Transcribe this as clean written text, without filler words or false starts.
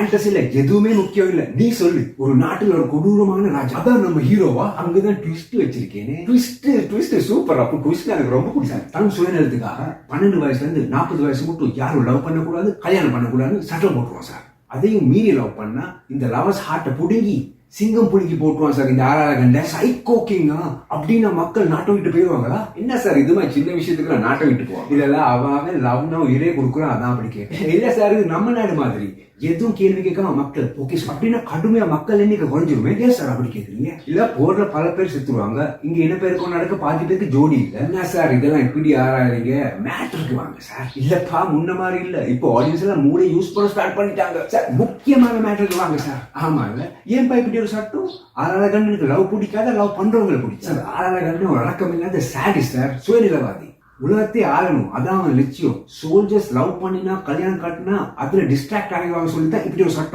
ஃபேண்டசில எதுவுமே முக்கியம் இல்ல. நீ சொல்லு, ஒரு நாட்டுல ஒரு கொடூரமான ராஜா, அதான் நம்ம ஹீரோவா? அங்கதான் ட்விஸ்ட் வச்சிருக்கேனே. Twist super. அப்ப ட்விஸ்ட் எனக்கு ரொம்ப பிடிச்சா. தன் சுயநலத்துக்காக 12 வயசுல இருந்து 40 வயசு மட்டும் யாரும் லவ் பண்ணக்கூடாது, கல்யாணம் பண்ணக்கூடாதுன்னு சட்டம் போட்டுருவோம் சார். அதையும் மீறி லவ் பண்ணா இந்த லவர்ஸ் ஹார்ட்டை புடுங்கி சிங்கம் புடுங்கி போட்டுருவான் சார். இந்த ஆறாகண்ட சைக்கோ கிங்கா அப்படின்னா மக்கள் நாட்டை விட்டு போயிடுவாங்களா? என்ன சார் இது மாதிரி சின்ன விஷயத்துக்கு நாட்டை விட்டு போவாங்க? இதெல்லாம் அவன் லவ்னா உயிரே கொடுக்குறான். அதான் அப்படி கேட்க இல்ல சார், இது நம்ம நாடு மாதிரி எதுவும் கேள்வி கேட்காம மக்கள் ஓகே அப்படின்னா கடுமையா மக்கள் எண்ணிக்கை குறைஞ்சிருமே. ஏன் சார் அப்படி கேக்குறீங்க? இல்ல போர்ல பல பேர் செத்துருவாங்க, இங்க என்ன பேருக்கும் நடக்க பாதி பேருக்கு ஜோடி இல்ல. என்ன சார் இதெல்லாம் இப்படி ஆறாதீங்க, மேட்டருக்கு வாங்க சார். இல்லப்பா முன்ன மாதிரி இல்ல, இப்போ ஆடியன்ஸ் எல்லாம் மூளை யூஸ் பண்ண ஸ்டார்ட் பண்ணிட்டாங்க சார். முக்கியமான மேட்டருக்கு வாங்க சார். ஆமா இல்ல, ஏன்பா இப்படி ஒரு சட்டம்? ஆறாகண்ணுக்கு லவ் பிடிக்காத, லவ் பண்றவங்களை பிடிச்சா. ஆறாகண்ணு ஒரு அடக்கம் இல்லாத சாடி சார், சுயநிலவாதி. உலகத்தை ஆளணும், அதான் அவன் லட்சியம். சோல்ஜர்ஸ் லவ் பண்ணினா கல்யாணம் காட்டினா அதுல டிஸ்ட்ராக்ட் ஆகிடுவாங்க சொல்லித்தான் இப்படி ஒரு சட்டம்.